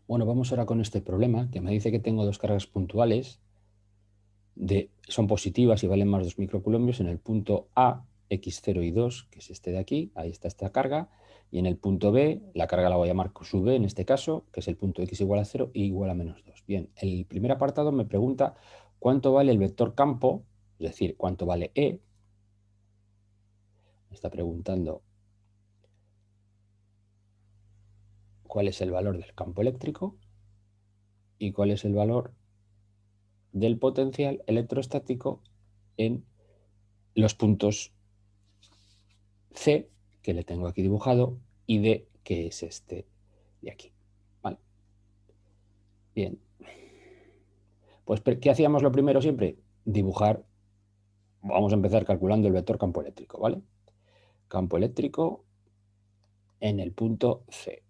Bueno, vamos ahora con este problema que me dice que tengo dos cargas puntuales, son positivas y valen más 2 microcoulombios en el punto A, x0 y 2, que es este de aquí, ahí está esta carga, y en el punto B, la carga la voy a llamar sub B en este caso, que es el punto x igual a 0 y igual a menos 2. Bien, el primer apartado me pregunta cuánto vale el vector campo, es decir, cuánto vale E. Me está preguntando cuál es el valor del campo eléctrico y cuál es el valor del potencial electrostático en los puntos C, que le tengo aquí dibujado, y D, que es este de aquí. ¿Vale? Bien. Pues, ¿qué hacíamos lo primero siempre? Dibujar. Vamos a empezar calculando el vector campo eléctrico, ¿vale? Campo eléctrico en el punto C.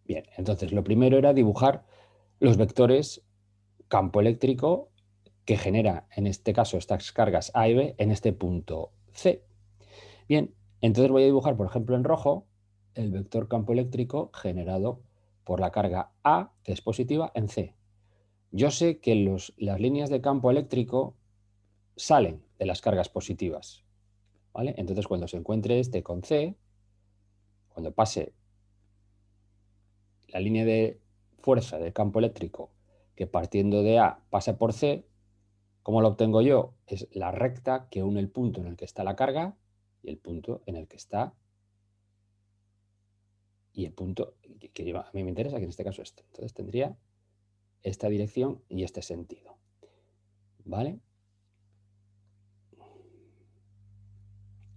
Bien, entonces lo primero era dibujar los vectores campo eléctrico que genera, en este caso, estas cargas A y B en este punto C. Bien, entonces voy a dibujar, por ejemplo, en rojo, el vector campo eléctrico generado por la carga A, que es positiva, en C. Yo sé que las líneas de campo eléctrico salen de las cargas positivas, ¿vale? Entonces, cuando se encuentre este con C, cuando pase la línea de fuerza del campo eléctrico que partiendo de A pasa por C, ¿cómo lo obtengo yo? Es la recta que une el punto en el que está la carga y el punto en el que está y el punto que lleva, a mí me interesa, que en este caso este. Entonces tendría esta dirección y este sentido. ¿Vale?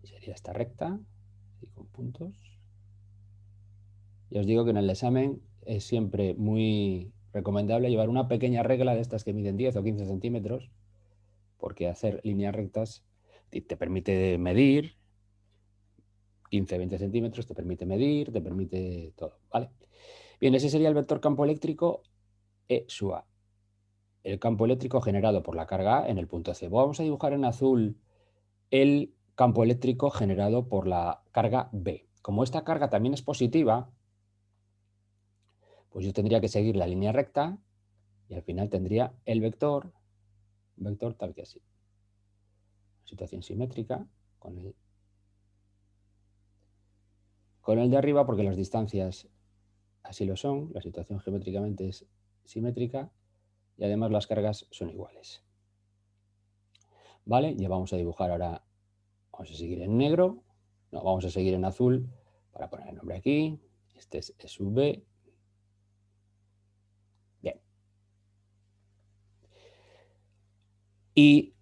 Y sería esta recta, y con puntos. Y os digo que en el examen es siempre muy recomendable llevar una pequeña regla de estas que miden 10 o 15 centímetros, porque hacer líneas rectas te permite medir, 15, 20 centímetros, te permite medir, te permite todo, ¿vale? Bien, ese sería el vector campo eléctrico E sub A. El campo eléctrico generado por la carga A en el punto C. Vamos a dibujar en azul el campo eléctrico generado por la carga B. Como esta carga también es positiva, pues yo tendría que seguir la línea recta y al final tendría el vector tal que así. Situación simétrica con el de arriba, porque las distancias así lo son, la situación geométricamente es simétrica y además las cargas son iguales. ¿Vale? Ya vamos a dibujar ahora, vamos a seguir en negro, no, vamos a seguir en azul para poner el nombre aquí. Este es E sub B. Bien. Y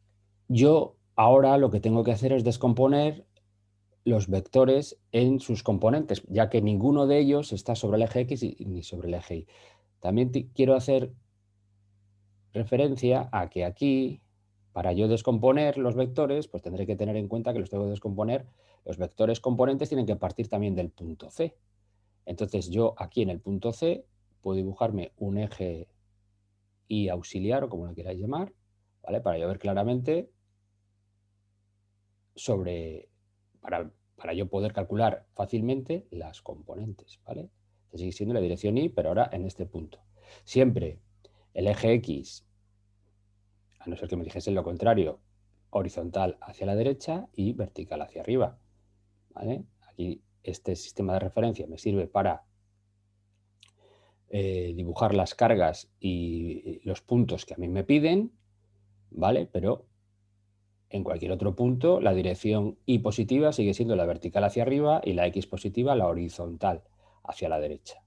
yo ahora lo que tengo que hacer es descomponer los vectores en sus componentes, ya que ninguno de ellos está sobre el eje X ni sobre el eje Y. También quiero hacer referencia a que aquí, para yo descomponer los vectores, pues tendré que tener en cuenta que los tengo que descomponer, los vectores componentes tienen que partir también del punto C. Entonces yo aquí en el punto C puedo dibujarme un eje Y auxiliar, o como lo queráis llamar, ¿vale? Para yo ver claramente para yo poder calcular fácilmente las componentes, ¿vale? Sigue siendo la dirección Y, pero ahora en este punto. Siempre el eje X, a no ser que me dijese lo contrario, horizontal hacia la derecha y vertical hacia arriba, ¿vale? Aquí este sistema de referencia me sirve para dibujar las cargas y los puntos que a mí me piden, ¿vale? Pero en cualquier otro punto, la dirección Y positiva sigue siendo la vertical hacia arriba y la X positiva la horizontal hacia la derecha.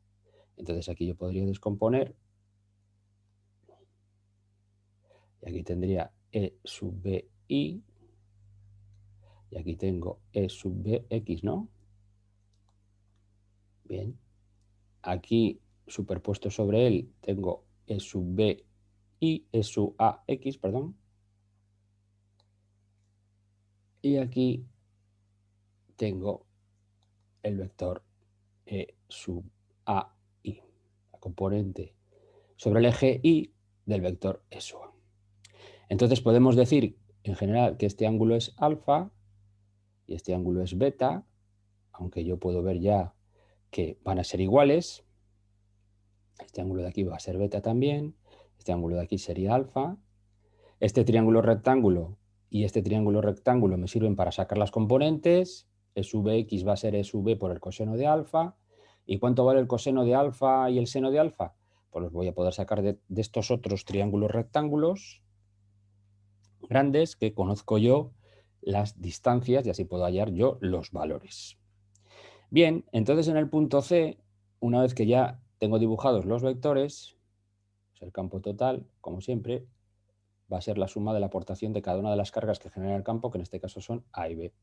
Entonces aquí yo podría descomponer y aquí tendría E sub BI y aquí tengo E sub BX, ¿no? Bien. Aquí superpuesto sobre él tengo E sub BI, E sub AX, perdón. Y aquí tengo el vector E sub AI, la componente sobre el eje Y del vector E sub A. Entonces podemos decir en general que este ángulo es alfa y este ángulo es beta, aunque yo puedo ver ya que van a ser iguales, Este ángulo de aquí va a ser beta también. Este ángulo de aquí sería alfa. Este triángulo rectángulo y este triángulo rectángulo me sirven para sacar las componentes. E sub x va a ser e sub b por el coseno de alfa. ¿Y cuánto vale el coseno de alfa y el seno de alfa? Pues los voy a poder sacar de estos otros triángulos rectángulos grandes que conozco yo las distancias y así puedo hallar yo los valores. Bien, entonces en el punto C, una vez que ya tengo dibujados los vectores, pues el campo total, como siempre, va a ser la suma de la aportación de cada una de las cargas que genera el campo, que en este caso son A y B.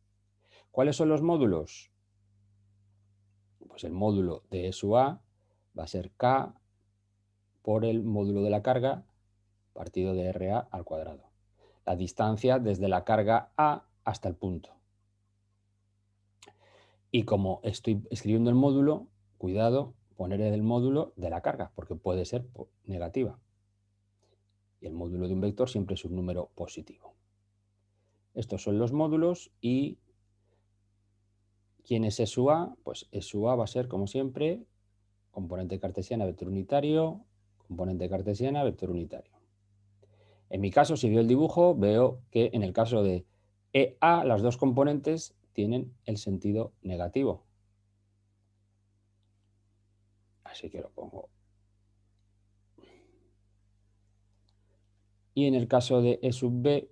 ¿Cuáles son los módulos? Pues el módulo de E sub A va a ser K por el módulo de la carga partido de RA al cuadrado. La distancia desde la carga A hasta el punto. Y como estoy escribiendo el módulo, cuidado, poner el módulo de la carga, porque puede ser negativa. Y el módulo de un vector siempre es un número positivo. Estos son los módulos y ¿quién es E sub A? Pues E sub A va a ser, como siempre, componente cartesiana, vector unitario, componente cartesiana, vector unitario. En mi caso, si veo el dibujo, veo que en el caso de EA, las dos componentes tienen el sentido negativo. Así que lo pongo. Y en el caso de E sub B,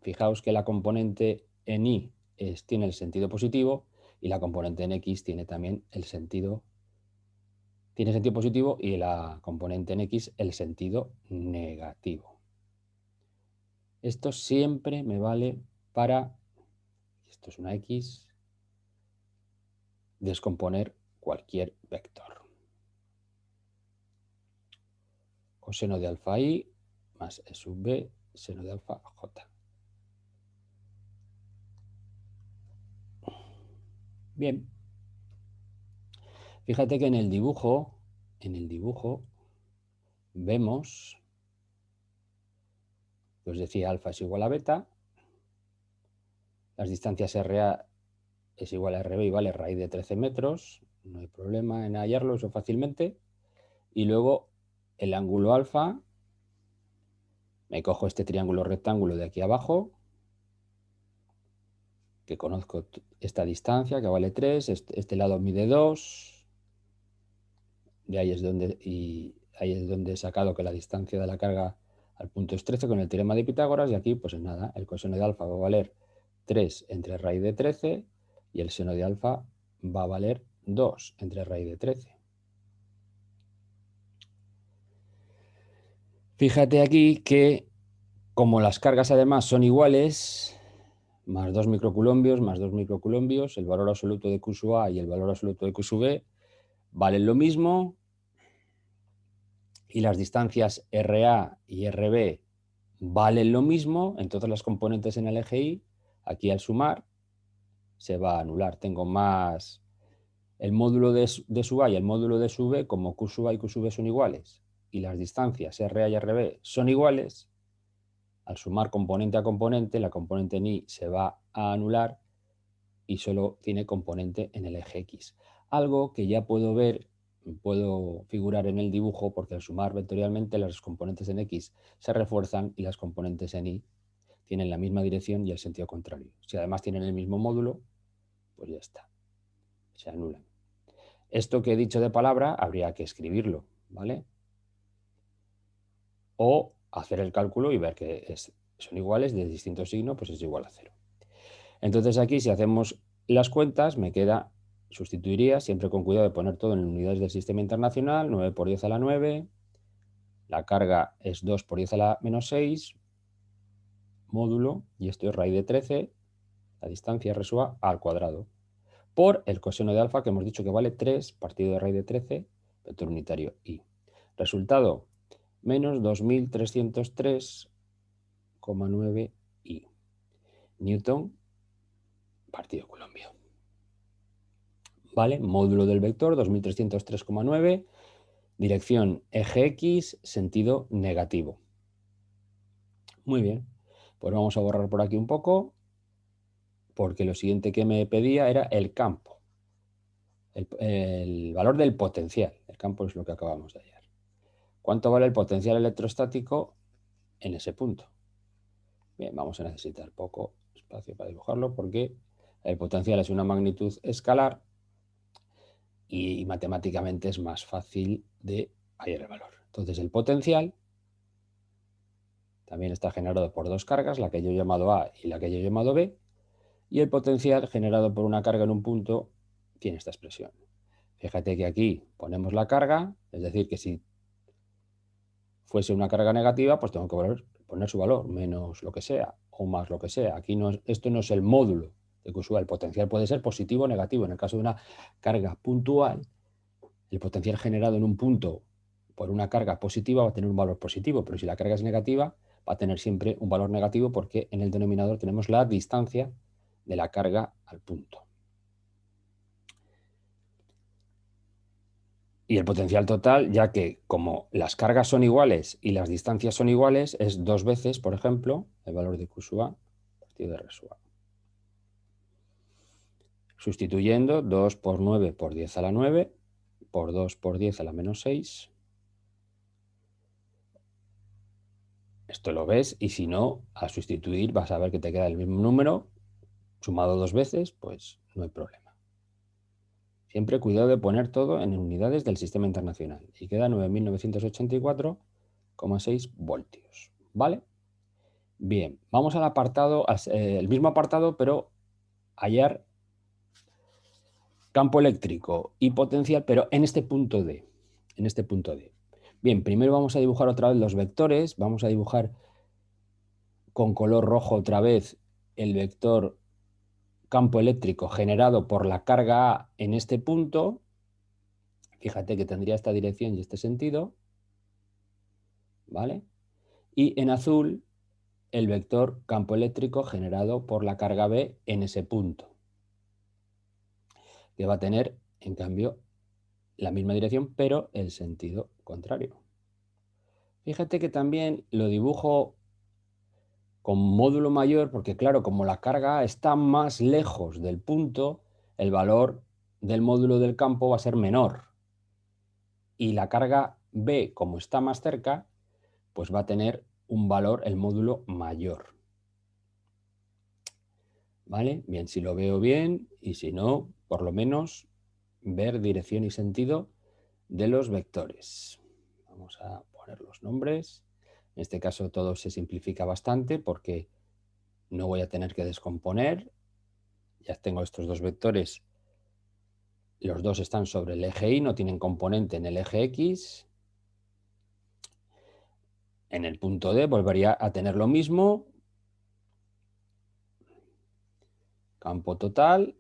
fijaos que la componente en Y tiene el sentido positivo y la componente en X tiene también el sentido positivo y la componente en X el sentido negativo. Esto siempre me vale para, esto es una X, descomponer cualquier vector. Coseno de alfa I más E sub B, seno de alfa J. Bien. Fíjate que en el dibujo vemos, os decía, alfa es igual a beta, las distancias RA es igual a RB y vale raíz de 13 metros, no hay problema en hallarlo eso fácilmente, y luego el ángulo alfa, me cojo este triángulo rectángulo de aquí abajo, que conozco esta distancia que vale 3, este lado mide 2, y ahí es donde he sacado que la distancia de la carga al punto es 13 con el teorema de Pitágoras, y aquí pues nada, el coseno de alfa va a valer 3 entre raíz de 13 y el seno de alfa va a valer 2 entre raíz de 13. Fíjate aquí que como las cargas además son iguales, más 2 microcoulombios, más 2 microcoulombios, el valor absoluto de Q sub A y el valor absoluto de Q sub B valen lo mismo, y las distancias RA y RB valen lo mismo en todas las componentes en el eje Y. Aquí al sumar se va a anular. Tengo más el módulo de sub A y el módulo de sub B, como Q sub A y Q sub B son iguales, y las distancias RA y RB son iguales, al sumar componente a componente, la componente en Y se va a anular y solo tiene componente en el eje X. Algo que ya puedo ver, puedo figurar en el dibujo, porque al sumar vectorialmente las componentes en X se refuerzan y las componentes en Y tienen la misma dirección y el sentido contrario. Si además tienen el mismo módulo, pues ya está, se anulan. Esto que he dicho de palabra habría que escribirlo, ¿vale? O hacer el cálculo y ver que son iguales de distinto signo, pues es igual a 0. Entonces aquí, si hacemos las cuentas, me queda, sustituiría, siempre con cuidado de poner todo en unidades del sistema internacional, 9 por 10 a la 9, la carga es 2 por 10 a la menos 6, módulo, y esto es raíz de 13, la distancia R sub A al cuadrado, por el coseno de alfa, que hemos dicho que vale 3 partido de raíz de 13, vector unitario I. Resultado, menos 2303,9 I. Newton partido Coulomb. ¿Vale? Módulo del vector 2303,9, dirección eje X, sentido negativo. Muy bien, pues vamos a borrar por aquí un poco, porque lo siguiente que me pedía era el campo, el valor del potencial. El campo es lo que acabamos de hallar. cuánto vale el potencial electrostático en ese punto. Bien, vamos a necesitar poco espacio para dibujarlo porque el potencial es una magnitud escalar y matemáticamente es más fácil de hallar el valor. Entonces el potencial también está generado por dos cargas, la que yo he llamado A y la que yo he llamado B, y el potencial generado por una carga en un punto tiene esta expresión. Fíjate que aquí ponemos la carga, es decir, que si fuese una carga negativa, pues tengo que poner su valor, menos lo que sea, o más lo que sea. Aquí no es, esto no es el módulo de QSUA, el potencial puede ser positivo o negativo. En el caso de una carga puntual, el potencial generado en un punto por una carga positiva va a tener un valor positivo, pero si la carga es negativa, va a tener siempre un valor negativo porque en el denominador tenemos la distancia de la carga al punto. Y el potencial total, ya que como las cargas son iguales y las distancias son iguales, es 2 veces, por ejemplo, el valor de Q sub A partido de R sub A. Sustituyendo 2 por 9 por 10 a la 9, por 2 por 10 a la menos 6. Esto lo ves y si no, al sustituir vas a ver que te queda el mismo número, sumado 2 veces, pues no hay problema. Siempre cuidado de poner todo en unidades del sistema internacional. Y queda 9.984,6 voltios. ¿Vale? Bien, vamos al apartado, el mismo apartado, pero hallar campo eléctrico y potencial, pero en este punto D. En este punto D. Bien, primero vamos a dibujar otra vez los vectores. Vamos a dibujar con color rojo otra vez el vector campo eléctrico generado por la carga A en este punto. Fíjate que tendría esta dirección y este sentido. ¿Vale? Y en azul el vector campo eléctrico generado por la carga B en ese punto, que va a tener, en cambio, la misma dirección, pero el sentido contrario. Fíjate que también lo dibujo con módulo mayor, porque claro, como la carga A está más lejos del punto, el valor del módulo del campo va a ser menor. Y la carga B, como está más cerca, pues va a tener un valor, el módulo mayor. ¿Vale? Bien, si lo veo bien y si no, por lo menos ver dirección y sentido de los vectores. Vamos a poner los nombres. En este caso todo se simplifica bastante porque no voy a tener que descomponer. Ya tengo estos dos vectores. Los dos están sobre el eje Y, no tienen componente en el eje X. En el punto D volvería a tener lo mismo. Campo total,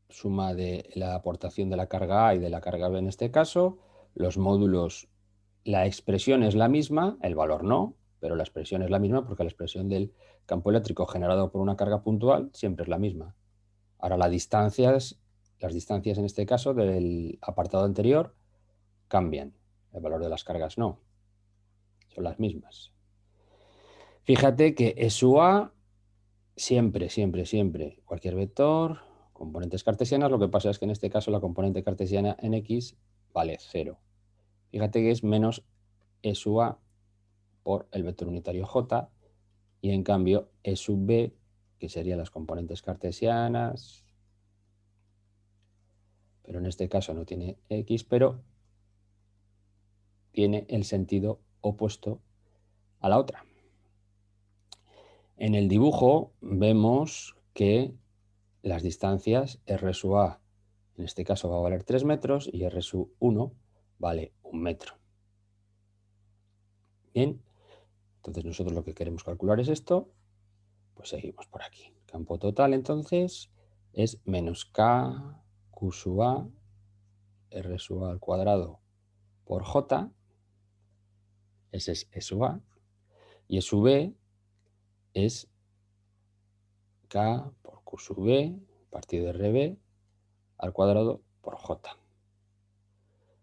suma de la aportación de la carga A y de la carga B en este caso. Los módulos, la expresión es la misma, el valor no, pero la expresión es la misma porque la expresión del campo eléctrico generado por una carga puntual siempre es la misma. Ahora las distancias en este caso del apartado anterior cambian. El valor de las cargas no, son las mismas. Fíjate que E sub A siempre, cualquier vector, componentes cartesianas, lo que pasa es que en este caso la componente cartesiana en X vale 0. Fíjate que es menos E sub A por el vector unitario J y en cambio E sub B, que serían las componentes cartesianas, pero en este caso no tiene X, pero tiene el sentido opuesto a la otra. En el dibujo vemos que las distancias R sub A en este caso va a valer 3 metros y R sub 1 vale 1 metro. Bien, entonces nosotros lo que queremos calcular es esto, pues seguimos por aquí. Campo total entonces es menos K Q sub A R sub A al cuadrado por J, ese es E sub A, y E sub B es K por Q sub B partido de RB al cuadrado por J.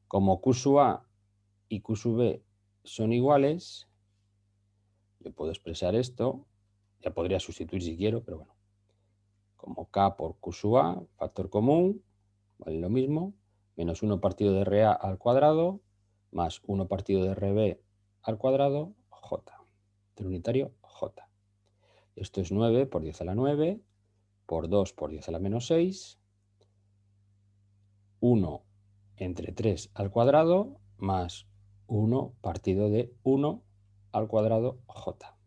Como Q sub A y Q sub B son iguales, yo puedo expresar esto, ya podría sustituir si quiero, pero bueno, como K por Q sub A, factor común, vale lo mismo, menos 1 partido de RA al cuadrado, más 1 partido de RB al cuadrado, J. Del unitario, J. Esto es 9 por 10 a la 9, por 2 por 10 a la menos 6, 1 entre 3 al cuadrado, más 1 partido de 1 al cuadrado, J.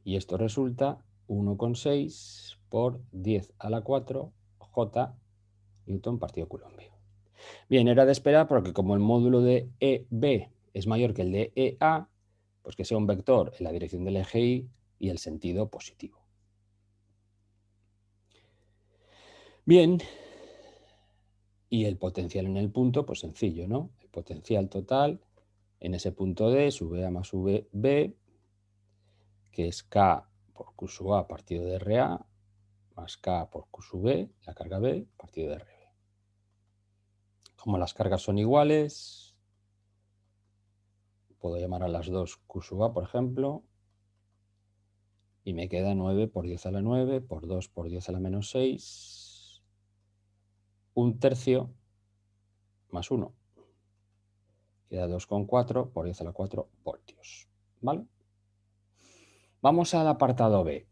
Y esto resulta 1,6 por 10 a la 4, J, Newton partido Coulombio. Bien, era de esperar porque como el módulo de EB es mayor que el de EA, pues que sea un vector en la dirección del eje Y y el sentido positivo. Bien, y el potencial en el punto, pues sencillo, ¿no? El potencial total en ese punto D sub A más VB, que es K por Q sub A partido de RA, más K por Q sub B, la carga B, partido de RB. Como las cargas son iguales, puedo llamar a las dos Q sub A, por ejemplo, y me queda 9 por 10 a la 9, por 2 por 10 a la menos 6, 1/3 más 1. Queda 2,4 por 10 a la 4 voltios. ¿Vale? Vamos al apartado B,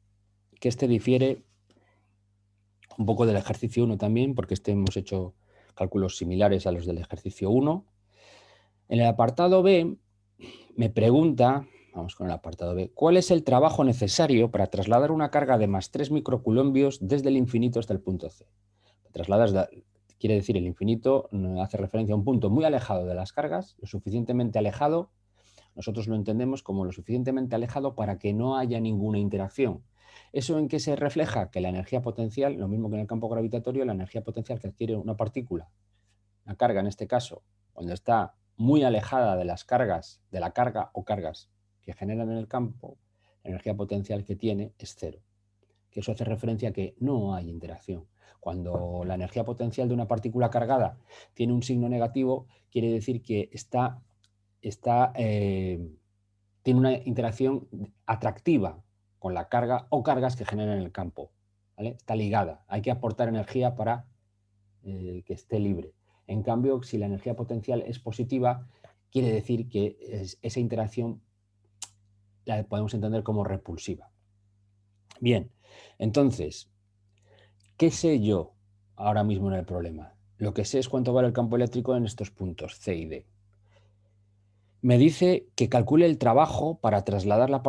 que este difiere un poco del ejercicio 1 también, porque hemos hecho cálculos similares a los del ejercicio 1. En el apartado B me pregunta, vamos con el apartado B, ¿cuál es el trabajo necesario para trasladar una carga de más 3 microcoulombios desde el infinito hasta el punto C? Quiere decir, el infinito hace referencia a un punto muy alejado de las cargas, lo suficientemente alejado, nosotros lo entendemos como lo suficientemente alejado para que no haya ninguna interacción. ¿Eso en qué se refleja? Que la energía potencial, lo mismo que en el campo gravitatorio, la energía potencial que adquiere una partícula, una carga en este caso, cuando está muy alejada de las cargas, de la carga o cargas que generan en el campo, la energía potencial que tiene es cero. Que eso hace referencia a que no hay interacción. Cuando la energía potencial de una partícula cargada tiene un signo negativo, quiere decir que tiene una interacción atractiva con la carga o cargas que generan en el campo. ¿Vale? Está ligada. Hay que aportar energía para que esté libre. En cambio, si la energía potencial es positiva, quiere decir que esa interacción la podemos entender como repulsiva. Bien, entonces, ¿qué sé yo ahora mismo en el problema? Lo que sé es cuánto vale el campo eléctrico en estos puntos C y D. Me dice que calcule el trabajo para trasladar una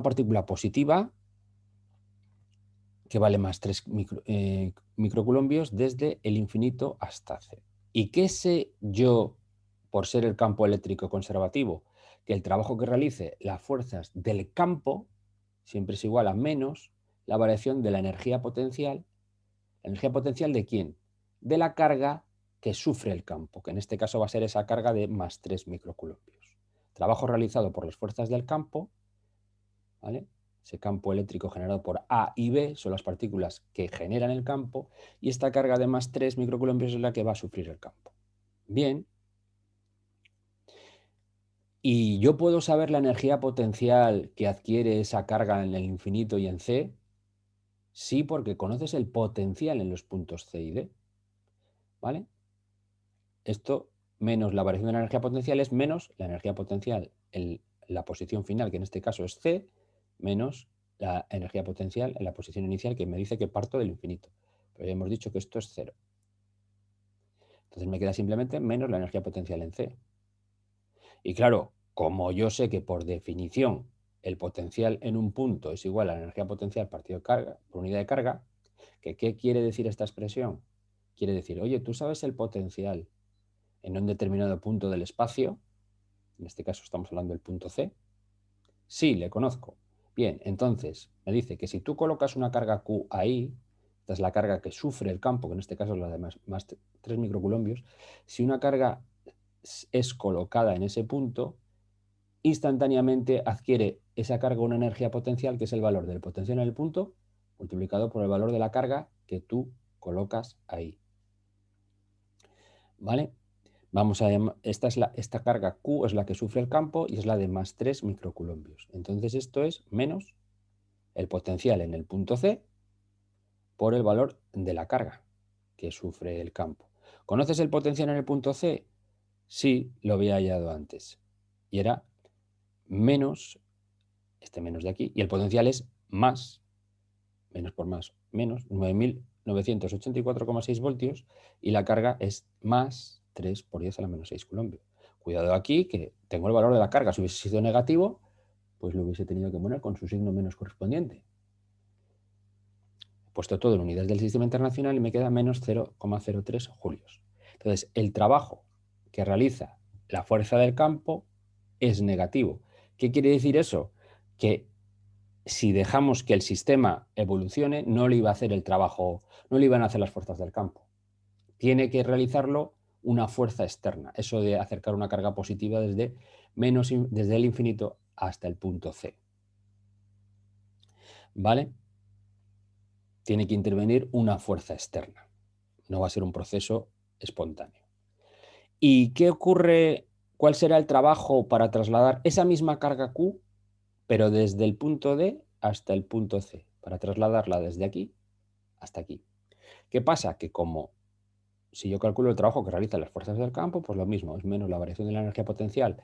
partícula positiva que vale más 3 microcoulombios desde el infinito hasta C. ¿Y qué sé yo por ser el campo eléctrico conservativo? Que el trabajo que realice las fuerzas del campo siempre es igual a menos la variación de la energía potencial. ¿La energía potencial de quién? De la carga que sufre el campo, que en este caso va a ser esa carga de más 3 microcoulombios. Trabajo realizado por las fuerzas del campo, ¿vale? Ese campo eléctrico generado por A y B son las partículas que generan el campo y esta carga de más 3 microcoulombios es la que va a sufrir el campo. Bien. ¿Y yo puedo saber la energía potencial que adquiere esa carga en el infinito y en C? Sí, porque conoces el potencial en los puntos C y D. ¿Vale? Esto menos la variación de la energía potencial es menos la energía potencial en la posición final, que en este caso es C, menos la energía potencial en la posición inicial, que me dice que parto del infinito. Pero ya hemos dicho que esto es cero. Entonces me queda simplemente menos la energía potencial en C. Y claro, como yo sé que por definición el potencial en un punto es igual a la energía potencial partido de carga, por unidad de carga, ¿qué quiere decir esta expresión? Quiere decir, oye, ¿tú sabes el potencial en un determinado punto del espacio? En este caso estamos hablando del punto C. Sí, le conozco. Bien, entonces me dice que si tú colocas una carga Q ahí, esta es la carga que sufre el campo, que en este caso es la de más 3 microcoulombios, si una carga es colocada en ese punto, instantáneamente adquiere esa carga una energía potencial, que es el valor del potencial en el punto, multiplicado por el valor de la carga que tú colocas ahí. ¿Vale? Vamos a llamar, esta carga Q es la que sufre el campo y es la de más 3 microcoulombios. Entonces esto es menos el potencial en el punto C por el valor de la carga que sufre el campo. ¿Conoces el potencial en el punto C? Sí, lo había hallado antes. Y era menos, este menos de aquí, y el potencial es más, menos por más, menos 9.984,6 voltios, y la carga es más 3 por 10 a la menos 6 coulombios. Cuidado aquí, que tengo el valor de la carga. Si hubiese sido negativo, pues lo hubiese tenido que poner con su signo menos correspondiente. He puesto todo en unidades del sistema internacional y me queda menos 0,03 julios. Entonces, el trabajo que realiza la fuerza del campo es negativo. ¿Qué quiere decir eso? Que si dejamos que el sistema evolucione, no le iba a hacer el trabajo, no le iban a hacer las fuerzas del campo. Tiene que realizarlo una fuerza externa, eso de acercar una carga positiva desde el infinito hasta el punto C. ¿Vale? Tiene que intervenir una fuerza externa. No va a ser un proceso espontáneo. ¿Y qué ocurre? ¿Cuál será el trabajo para trasladar esa misma carga Q, pero desde el punto D hasta el punto C, para trasladarla desde aquí hasta aquí? ¿Qué pasa? Que como si yo calculo el trabajo que realizan las fuerzas del campo, pues lo mismo, es menos la variación de la energía potencial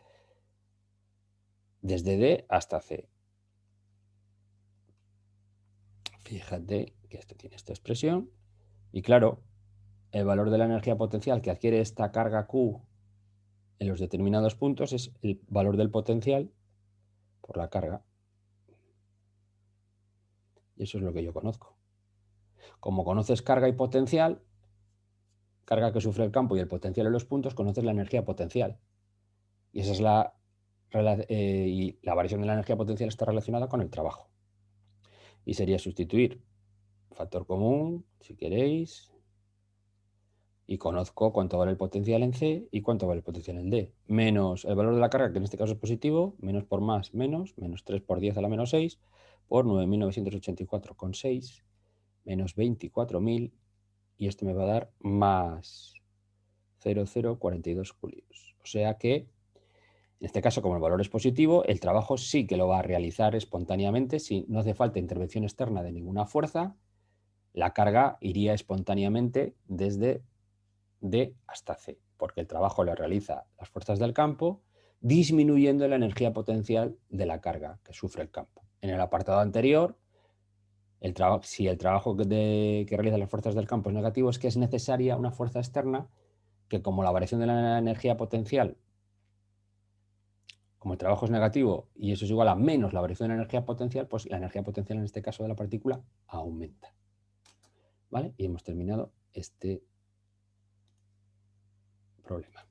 desde D hasta C. Fíjate que esto tiene esta expresión. Y claro, el valor de la energía potencial que adquiere esta carga Q en los determinados puntos es el valor del potencial por la carga. Y eso es lo que yo conozco. Como conoces carga y potencial, carga que sufre el campo y el potencial en los puntos, conoces la energía potencial. Y esa es y la variación de la energía potencial está relacionada con el trabajo. Y sería sustituir factor común, si queréis, y conozco cuánto vale el potencial en C y cuánto vale el potencial en D, menos el valor de la carga, que en este caso es positivo, menos por más, menos 3 por 10 a la menos 6, por 9.984,6, menos 24.000, y esto me va a dar más 0,042 julios. O sea que, en este caso, como el valor es positivo, el trabajo sí que lo va a realizar espontáneamente, si no hace falta intervención externa de ninguna fuerza, la carga iría espontáneamente desde D hasta C, porque el trabajo lo realiza las fuerzas del campo, disminuyendo la energía potencial de la carga que sufre el campo. En el apartado anterior, si el trabajo que realizan las fuerzas del campo es negativo, es que es necesaria una fuerza externa que, como la variación de la energía potencial, como el trabajo es negativo y eso es igual a menos la variación de la energía potencial, pues la energía potencial en este caso de la partícula aumenta. ¿Vale? Y hemos terminado este problema.